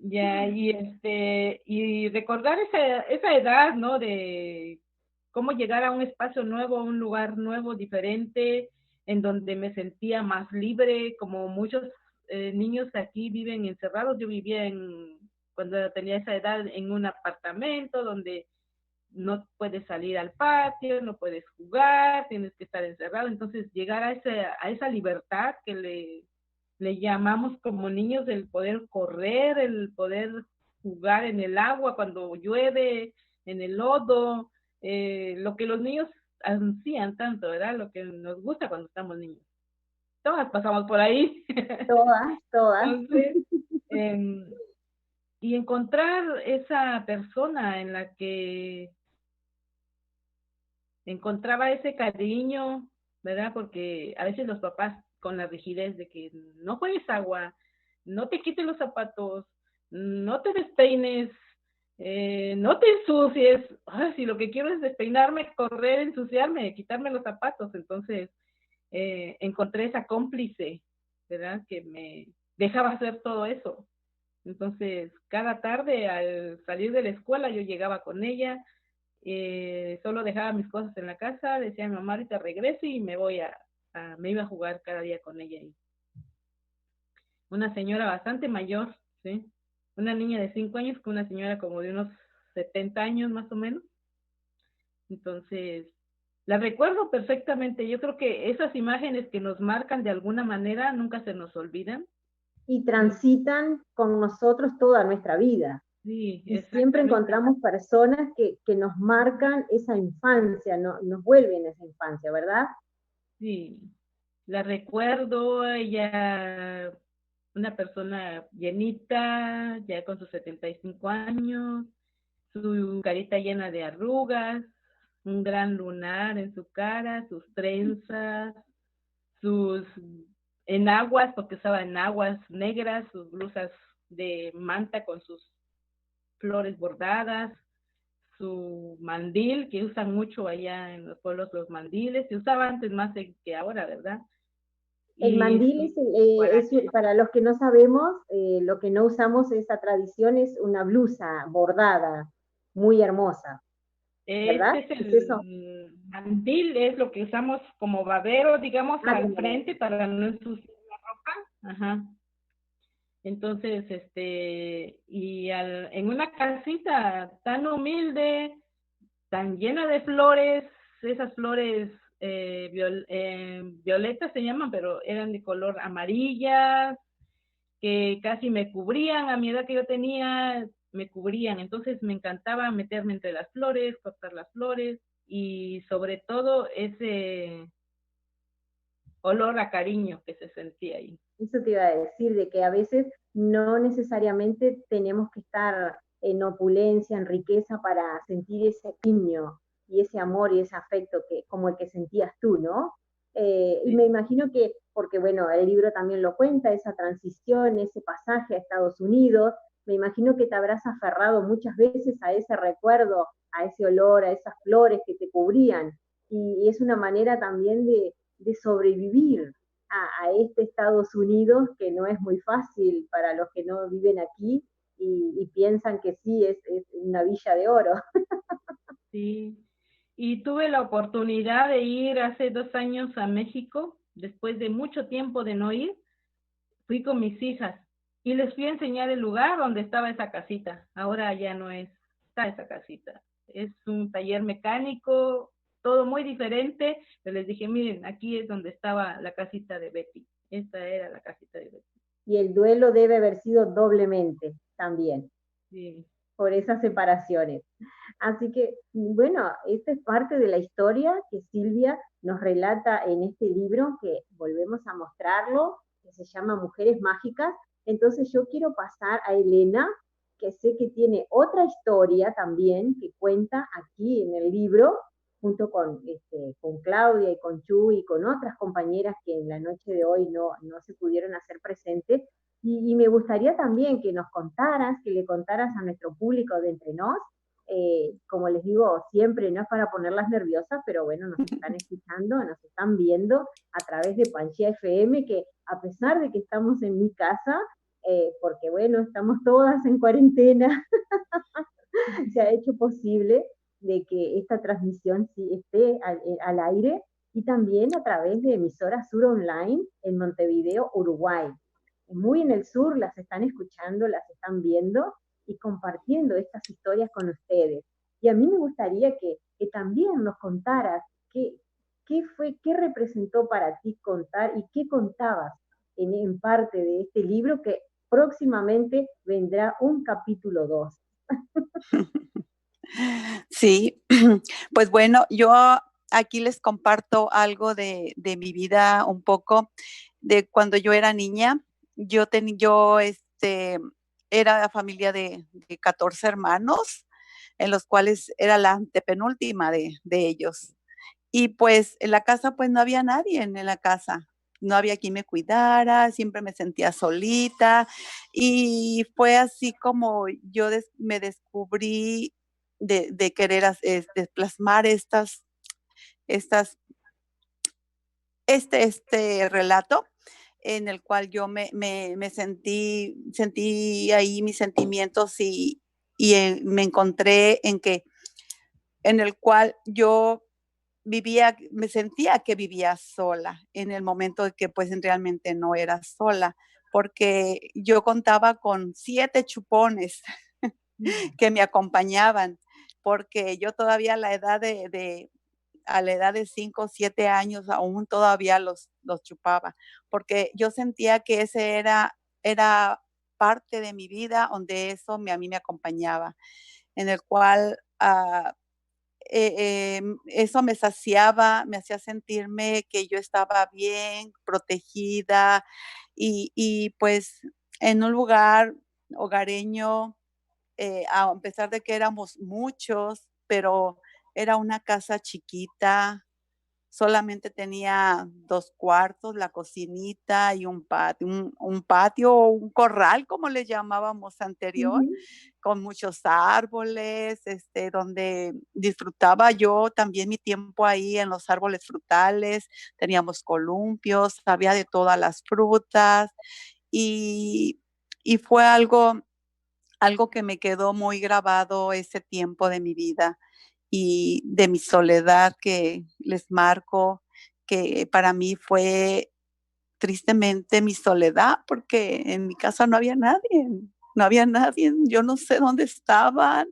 Ya, y recordar esa edad, ¿no? De cómo llegar a un espacio nuevo, a un lugar nuevo, diferente, en donde me sentía más libre, como muchos niños aquí viven encerrados. Yo vivía cuando tenía esa edad en un apartamento donde no puedes salir al patio, no puedes jugar, tienes que estar encerrado. Entonces, llegar a esa libertad que le llamamos como niños, el poder correr, el poder jugar en el agua cuando llueve, en el lodo, lo que los niños ansían tanto, ¿verdad? Lo que nos gusta cuando estamos niños. todas pasamos por ahí. Todas. Entonces, y encontrar esa persona en la que encontraba ese cariño, ¿verdad? Porque a veces los papás con la rigidez de que no juegues agua, no te quites los zapatos, no te despeines, no te ensucies. Ay, si lo que quiero es despeinarme, correr, ensuciarme, quitarme los zapatos. Entonces, encontré esa cómplice, ¿verdad? Que me dejaba hacer todo eso. Entonces, cada tarde al salir de la escuela yo llegaba con ella, solo dejaba mis cosas en la casa, decía a mi mamá, ahorita regreso y me iba a jugar cada día con ella. Una señora bastante mayor, ¿sí? Una niña de 5 años con una señora como de unos 70 años más o menos. Entonces, la recuerdo perfectamente. Yo creo que esas imágenes que nos marcan de alguna manera nunca se nos olvidan. Y transitan con nosotros toda nuestra vida. Sí, y siempre encontramos personas que nos marcan esa infancia, nos vuelven a esa infancia, ¿verdad? Sí, la recuerdo, ella, una persona llenita, ya con sus 75 años, su carita llena de arrugas, un gran lunar en su cara, sus trenzas, sus enaguas, porque usaba enaguas negras, sus blusas de manta con sus flores bordadas, su mandil, que usan mucho allá en los pueblos los mandiles, se usaba antes más que ahora, ¿verdad? El mandil para los que no sabemos, lo que no usamos esa tradición es una blusa bordada, muy hermosa. ¿Verdad? El mandil es lo que usamos como babero, digamos, al frente para no ensuciar la ropa. Ajá. Entonces, en una casita tan humilde, tan llena de flores, esas flores violetas se llaman, pero eran de color amarilla, que casi me cubrían, a mi edad que yo tenía, me cubrían. Entonces me encantaba meterme entre las flores, cortar las flores y sobre todo ese olor a cariño que se sentía ahí. Eso te iba a decir, de que a veces no necesariamente tenemos que estar en opulencia, en riqueza para sentir ese cariño y ese amor y ese afecto como el que sentías tú, ¿no? Sí. Y me imagino que, porque bueno, el libro también lo cuenta, esa transición, ese pasaje a Estados Unidos, me imagino que te habrás aferrado muchas veces a ese recuerdo, a ese olor, a esas flores que te cubrían, y es una manera también de sobrevivir a este Estados Unidos, que no es muy fácil para los que no viven aquí y piensan que sí, es una villa de oro. Sí, y tuve la oportunidad de ir hace 2 años a México, después de mucho tiempo de no ir, fui con mis hijas y les fui a enseñar el lugar donde estaba esa casita. Ahora ya no está esa casita, es un taller mecánico, todo muy diferente, pero les dije, miren, aquí es donde estaba la casita de Betty, esta era la casita de Betty. Y el duelo debe haber sido doblemente también, sí, por esas separaciones. Así que, bueno, esta es parte de la historia que Silvia nos relata en este libro, que volvemos a mostrarlo, que se llama Mujeres Mágicas. Entonces yo quiero pasar a Elena, que sé que tiene otra historia también que cuenta aquí en el libro, junto con Claudia y con Chu y con otras compañeras que en la noche de hoy no se pudieron hacer presentes. Y me gustaría también que nos contaras, que le contaras a nuestro público de Entre Nos, como les digo siempre, no es para ponerlas nerviosas, pero bueno, nos están escuchando, nos están viendo a través de Pangea FM, que a pesar de que estamos en mi casa, porque bueno, estamos todas en cuarentena, se ha hecho posible de que esta transmisión sí esté al aire, y también a través de Emisora Sur Online en Montevideo, Uruguay. Muy en el sur las están escuchando, las están viendo y compartiendo estas historias con ustedes. Y a mí me gustaría que también nos contaras qué representó para ti contar y qué contabas en parte de este libro, que próximamente vendrá un capítulo 2. Sí, pues bueno, yo aquí les comparto algo de mi vida un poco. de cuando yo era niña. Era familia de 14 hermanos, en los cuales era la antepenúltima de ellos. Y pues en la casa pues no había nadie en la casa, no había quien me cuidara, siempre me sentía solita y fue así como yo me descubrí de querer plasmar estas, este relato en el cual yo me sentí ahí mis sentimientos y me encontré en el cual yo me sentía que vivía sola en el momento de que pues realmente no era sola, porque yo contaba con 7 chupones que me acompañaban, porque yo todavía a la edad de 5 o 7 años aún todavía los chupaba, porque yo sentía que ese era parte de mi vida donde eso a mí me acompañaba, en el cual eso me saciaba, me hacía sentirme que yo estaba bien, protegida y pues en un lugar hogareño, a pesar de que éramos muchos, pero era una casa chiquita, solamente tenía 2 cuartos, la cocinita y un patio o un corral, como le llamábamos anterior, Ujú. con muchos árboles, donde disfrutaba yo también mi tiempo ahí en los árboles frutales, teníamos columpios, había de todas las frutas y fue algo que me quedó muy grabado ese tiempo de mi vida y de mi soledad que les marco, que para mí fue tristemente mi soledad, porque en mi casa no había nadie, yo no sé dónde estaban.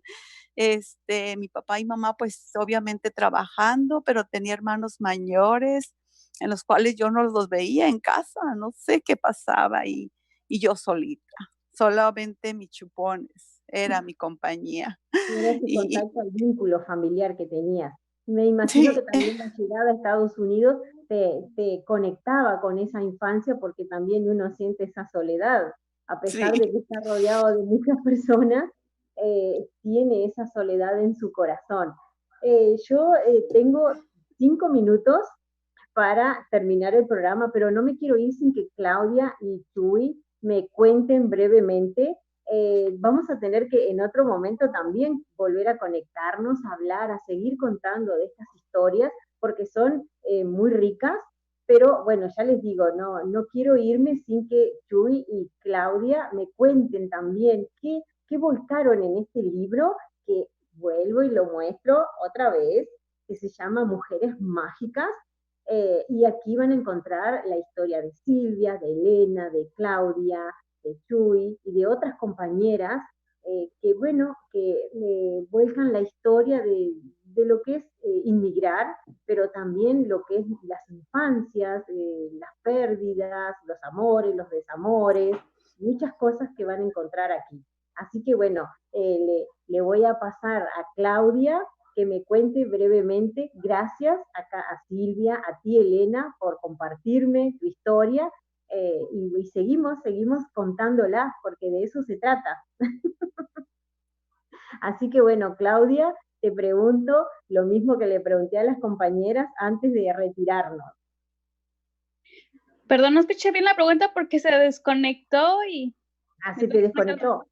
Mi papá y mamá, pues obviamente trabajando, pero tenía hermanos mayores en los cuales yo no los veía en casa, no sé qué pasaba y yo solita, solamente mis chupones, era mi compañía. Era ese Y, contacto al vínculo familiar que tenías. Me imagino sí, que también la llegada a Estados Unidos te conectaba con esa infancia porque también uno siente esa soledad, a pesar sí. de que está rodeado de muchas personas, tiene esa soledad en su corazón. Yo tengo 5 minutos para terminar el programa, pero no me quiero ir sin que Claudia y Chuy me cuenten brevemente. Vamos a tener que en otro momento también volver a conectarnos, a hablar, a seguir contando de estas historias, porque son muy ricas, pero bueno, ya les digo, no quiero irme sin que Chuy y Claudia me cuenten también qué volcaron en este libro, que vuelvo y lo muestro otra vez, que se llama Mujeres Mágicas, y aquí van a encontrar la historia de Silvia, de Elena, de Claudia, de Chuy y de otras compañeras que, bueno, que vuelcan la historia de lo que es inmigrar, pero también lo que es las infancias, las pérdidas, los amores, los desamores, muchas cosas que van a encontrar aquí. Así que, bueno, le voy a pasar a Claudia que me cuente brevemente. Gracias acá a Silvia, a ti Elena, por compartirme tu historia y seguimos contándola porque de eso se trata. Así que bueno, Claudia, te pregunto lo mismo que le pregunté a las compañeras antes de retirarnos. Perdón, no escuché bien la pregunta porque se desconectó y... Se te desconectó.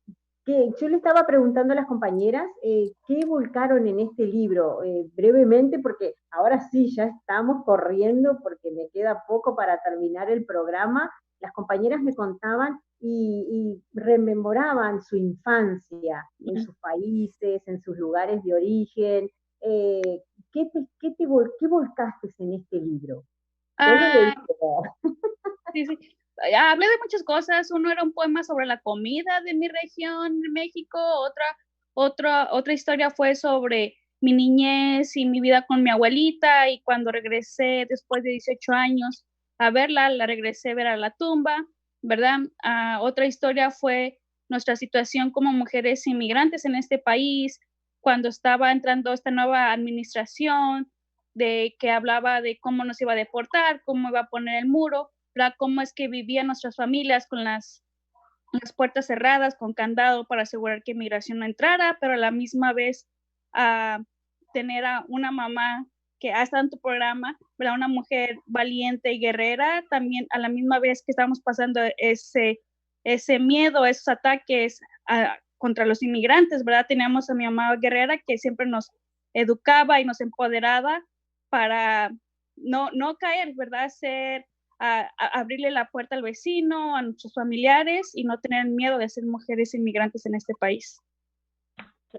Yo le estaba preguntando a las compañeras qué volcaron en este libro, brevemente, porque ahora sí, ya estamos corriendo porque me queda poco para terminar el programa. Las compañeras me contaban y rememoraban su infancia en sus países, en sus lugares de origen. ¿Qué volcaste en este libro? Solo leí. Sí, sí. Hablé de muchas cosas. Uno era un poema sobre la comida de mi región, México. Otra historia fue sobre mi niñez y mi vida con mi abuelita. Y cuando regresé después de 18 años a verla, la regresé a ver a la tumba, ¿verdad? Otra historia fue nuestra situación como mujeres inmigrantes en este país, cuando estaba entrando esta nueva administración, de que hablaba de cómo nos iba a deportar, cómo iba a poner el muro. ¿verdad? Cómo es que vivían nuestras familias con las puertas cerradas, con candado para asegurar que migración no entrara, pero a la misma vez tener a una mamá que ha estado en tu programa, ¿verdad? Una mujer valiente y guerrera, también a la misma vez que estamos pasando ese miedo, esos ataques contra los inmigrantes, ¿verdad? Tenemos a mi mamá guerrera que siempre nos educaba y nos empoderaba para no caer, ¿verdad? Abrirle la puerta al vecino, a nuestros familiares y no tener miedo de ser mujeres inmigrantes en este país.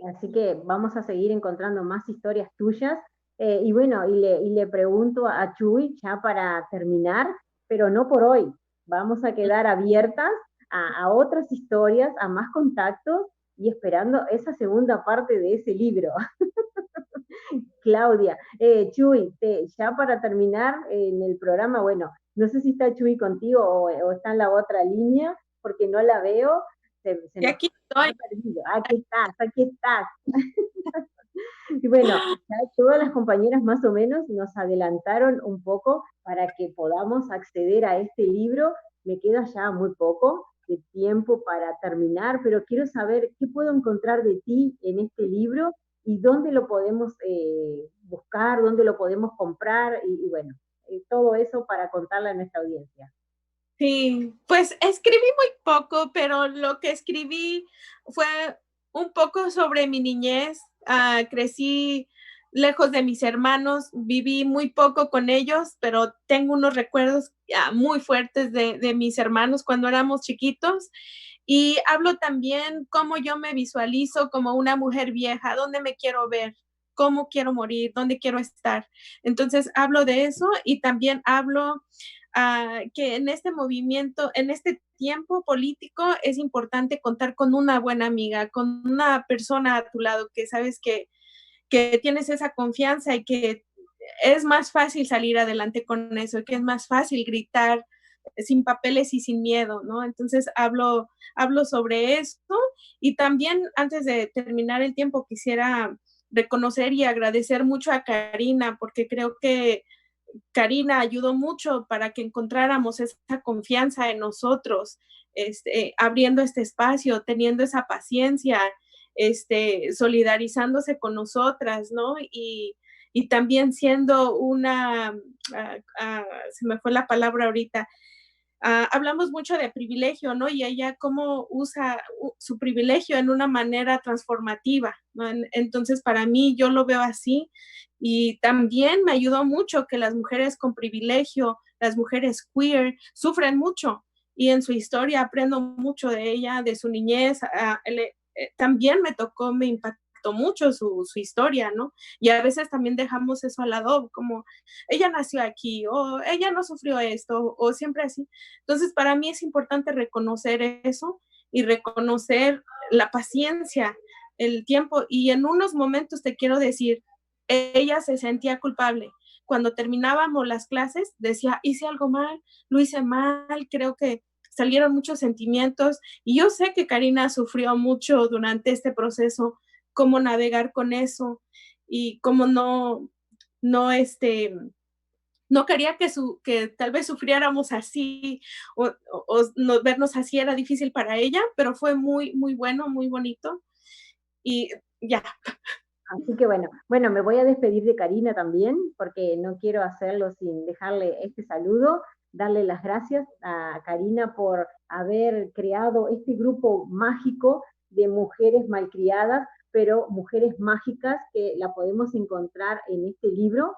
Así que vamos a seguir encontrando más historias tuyas. Y bueno, y le pregunto a Chuy, ya para terminar, pero no por hoy. Vamos a quedar abiertas a otras historias, a más contactos y esperando esa segunda parte de ese libro. Claudia, Chuy, ya para terminar en el programa, bueno, no sé si está Chuy contigo o está en la otra línea, porque no la veo. Y aquí estoy. Aquí estás. Y bueno, ya todas las compañeras más o menos nos adelantaron un poco para que podamos acceder a este libro. Me queda ya muy poco de tiempo para terminar, pero quiero saber qué puedo encontrar de ti en este libro y dónde lo podemos buscar, dónde lo podemos comprar y bueno, todo eso para contarle a nuestra audiencia. Sí, pues escribí muy poco, pero lo que escribí fue un poco sobre mi niñez. Crecí lejos de mis hermanos, viví muy poco con ellos, pero tengo unos recuerdos muy fuertes de mis hermanos cuando éramos chiquitos. Y hablo también cómo yo me visualizo como una mujer vieja, dónde me quiero ver, cómo quiero morir, dónde quiero estar. Entonces hablo de eso y también hablo que en este movimiento, en este tiempo político, es importante contar con una buena amiga, con una persona a tu lado que sabes que tienes esa confianza y que es más fácil salir adelante con eso, que es más fácil gritar sin papeles y sin miedo, ¿no? Entonces hablo sobre esto y también antes de terminar el tiempo quisiera reconocer y agradecer mucho a Karina porque creo que Karina ayudó mucho para que encontráramos esa confianza en nosotros, abriendo este espacio, teniendo esa paciencia, solidarizándose con nosotras, ¿no? Y también siendo una, se me fue la palabra ahorita, hablamos mucho de privilegio, ¿no? Y ella cómo usa su privilegio en una manera transformativa, ¿no? Entonces, para mí, yo lo veo así. Y también me ayudó mucho que las mujeres con privilegio, las mujeres queer, sufren mucho. Y en su historia aprendo mucho de ella, de su niñez. También me impactó mucho su historia, ¿no? Y a veces también dejamos eso al lado, como ella nació aquí, o ella no sufrió esto, o siempre así. Entonces, para mí es importante reconocer eso y reconocer la paciencia, el tiempo. Y en unos momentos te quiero decir, ella se sentía culpable. Cuando terminábamos las clases, decía, hice algo mal, lo hice mal, creo que salieron muchos sentimientos. Y yo sé que Karina sufrió mucho durante este proceso, cómo navegar con eso y cómo no quería que tal vez sufriéramos así o vernos así era difícil para ella, pero fue muy, muy bueno, muy bonito. Y ya. Así que bueno, me voy a despedir de Karina también, porque no quiero hacerlo sin dejarle este saludo, darle las gracias a Karina por haber creado este grupo mágico de mujeres malcriadas, pero mujeres mágicas que la podemos encontrar en este libro.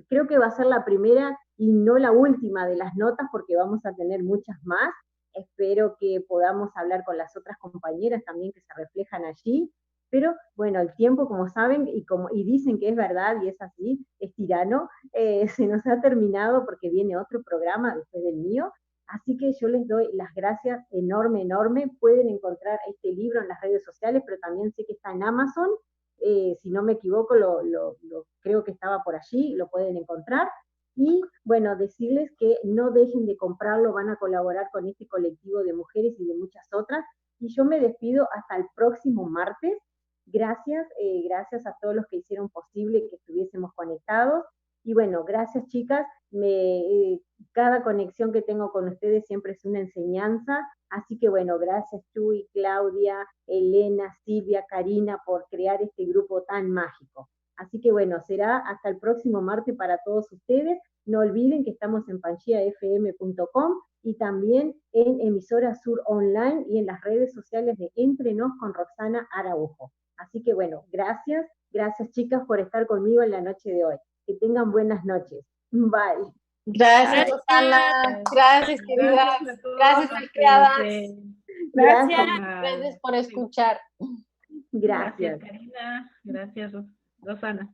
Creo que va a ser la primera y no la última de las notas, porque vamos a tener muchas más. Espero que podamos hablar con las otras compañeras también que se reflejan allí. Pero bueno, el tiempo, como saben, y dicen que es verdad y es así, es tirano, se nos ha terminado porque viene otro programa después del mío. Así que yo les doy las gracias enorme. Pueden encontrar este libro en las redes sociales, pero también sé que está en Amazon. Si no me equivoco, creo que estaba por allí, lo pueden encontrar. Y bueno, decirles que no dejen de comprarlo, van a colaborar con este colectivo de mujeres y de muchas otras. Y yo me despido hasta el próximo martes. Gracias a todos los que hicieron posible que estuviésemos conectados. Y bueno, gracias chicas, cada conexión que tengo con ustedes siempre es una enseñanza, así que bueno, gracias Chuy, Claudia, Elena, Silvia, Karina, por crear este grupo tan mágico. Así que bueno, será hasta el próximo martes para todos ustedes. No olviden que estamos en panchiafm.com y también en Emisora Sur Online y en las redes sociales de Entre Nos con Roxana Araujo. Así que bueno, gracias chicas por estar conmigo en la noche de hoy. Que tengan buenas noches. Bye. Gracias, Roxana. Gracias, queridas. Gracias, malcriadas. Gracias por escuchar. Gracias. Gracias, Karina. Gracias, Rosana.